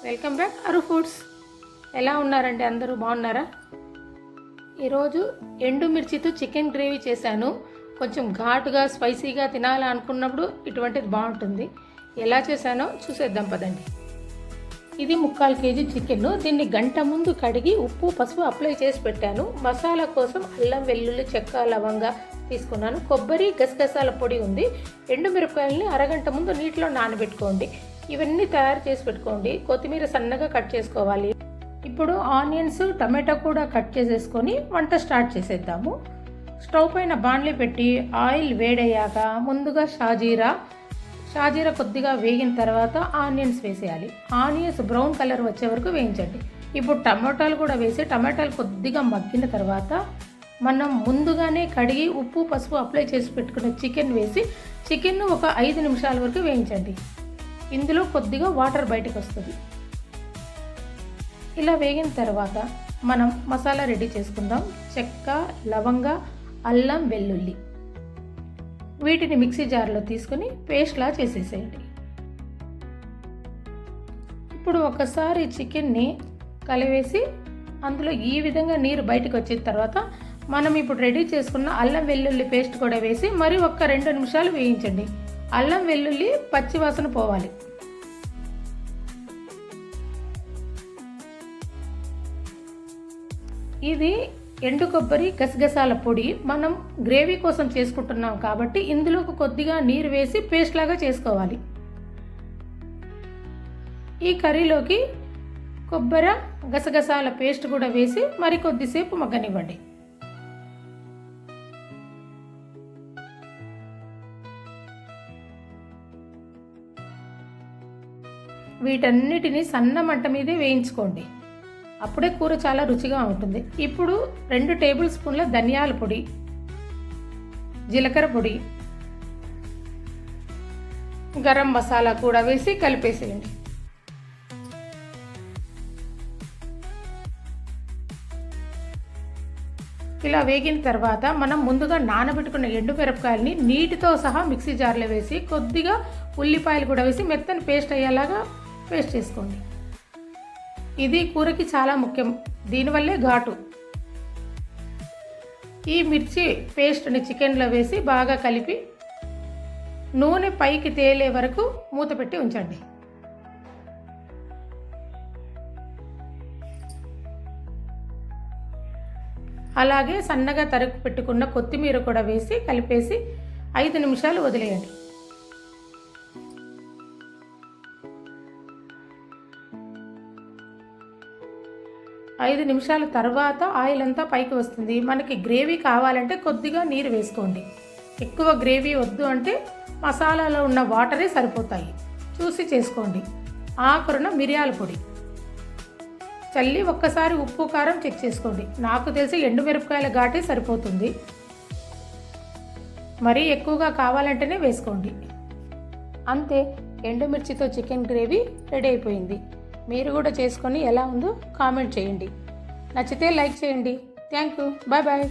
Welcome back అరు foods. ఎలా ఉన్నారండి? అందరూ బాగున్నారా? ఈరోజు ఎండుమిర్చితో చికెన్ గ్రేవీ చేశాను. కొంచెం ఘాటుగా స్పైసీగా తినాలనుకున్నప్పుడు ఇటువంటిది బాగుంటుంది. ఎలా చేశానో చూసేద్దాం పదండి. ఇది 3/4 kg చికెన్. దీన్ని గంట ముందు కడిగి ఉప్పు పసుపు అప్లై చేసి పెట్టాను. మసాలా కోసం అల్లం వెల్లుల్లి చెక్క లవంగా తీసుకున్నాను. కొబ్బరి గసగసాల పొడి ఉంది. ఎండుమిరపకాయలని అరగంట ముందు నీటిలో నానబెట్టుకోండి. ఇవన్నీ తయారు చేసి పెట్టుకోండి. కొత్తిమీర సన్నగా కట్ చేసుకోవాలి. ఇప్పుడు ఆనియన్స్ టమాటో కూడా కట్ చేసేసుకొని వంట స్టార్ట్ చేసేద్దాము. స్టవ్ పైన బాండ్లీ పెట్టి ఆయిల్ వేడయ్యాక ముందుగా షాజీరా కొద్దిగా వేగిన తర్వాత ఆనియన్స్ వేసేయాలి. ఆనియన్స్ బ్రౌన్ కలర్ వచ్చే వరకు వేయించండి. ఇప్పుడు టమాటాలు కూడా వేసి టమాటాలు కొద్దిగా మగ్గిన తర్వాత మనం ముందుగానే కడిగి ఉప్పు పసుపు అప్లై చేసి పెట్టుకున్న చికెన్ వేసి చికెన్ను ఒక 5 నిమిషాల వరకు వేయించండి. ఇందులో కొద్దిగా వాటర్ బయటకు వస్తుంది. ఇలా వేగిన తర్వాత మనం మసాలా రెడీ చేసుకుందాం. చెక్క లవంగ అల్లం వెల్లుల్లి వీటిని మిక్సీ జార్లో తీసుకుని పేస్ట్లా చేసేసేయండి. ఇప్పుడు ఒకసారి చికెన్ని కలిపేసి అందులో ఈ విధంగా నీరు బయటకు వచ్చిన తర్వాత మనం ఇప్పుడు రెడీ చేసుకున్న అల్లం వెల్లుల్లి పేస్ట్ కూడా వేసి మరి ఒక 2 నిమిషాలు వేయించండి. అల్లం వెల్లుల్లి పచ్చివాసన పోవాలి. ఇది ఎండు కొబ్బరి గసగసాల పొడి. మనం గ్రేవీ కోసం చేసుకుంటున్నాం కాబట్టి ఇందులోకి కొద్దిగా నీరు వేసి పేస్ట్ లాగా చేసుకోవాలి. ఈ కర్రీలోకి కొబ్బరి గసగసాల పేస్ట్ కూడా వేసి మరి కొద్దిసేపు మగ్గనివ్వండి. వీటన్నిటిని సన్న మంట మీదే వేయించుకోండి. అప్పుడే కూర చాలా రుచిగా ఉంటుంది. ఇప్పుడు 2 టేబుల్ స్పూన్ల ధనియాల పొడి, జీలకర్ర పొడి, గరం మసాలా కూడా వేసి కలిపేసేయండి. ఇలా వేగిన తర్వాత మనం ముందుగా నానబెట్టుకున్న ఎండుమిరపకాయలని నీటితో సహా మిక్సీ జార్లో వేసి కొద్దిగా ఉల్లిపాయలు కూడా వేసి మెత్తని పేస్ట్ అయ్యేలాగా పేస్ట్ చేసుకోండి. ఇది కూరకి చాలా ముఖ్యం. దీనివల్లే ఘాటు. ఈ మిర్చి పేస్ట్ని చికెన్లో వేసి బాగా కలిపి నూనె పైకి తేలే వరకు మూత పెట్టి ఉంచండి. అలాగే సన్నగా తరుగు పెట్టుకున్న కొత్తిమీర కూడా వేసి కలిపేసి 5 నిమిషాలు వదిలేయండి. 5 నిమిషాల తర్వాత ఆయిల్ అంతా పైకి వస్తుంది. మనకి గ్రేవీ కావాలంటే కొద్దిగా నీరు వేసుకోండి. ఎక్కువ గ్రేవీ వద్దు అంటే మసాలాలో ఉన్న వాటరే సరిపోతాయి. చూసి చేసుకోండి. ఆఖరున మిరియాల పొడి చల్లి ఒక్కసారి ఉప్పు కారం చెక్ చేసుకోండి. నాకు తెలిసి ఎండుమిరపకాయల ఘాటే సరిపోతుంది. మరీ ఎక్కువగా కావాలంటేనే వేసుకోండి. అంతే, ఎండుమిర్చితో చికెన్ గ్రేవీ రెడీ అయిపోయింది. మీరు కూడా చేసుకొని ఎలా ఉందో కామెంట్ చేయండి. నచ్చితే లైక్ చేయండి. Thank you. Bye bye.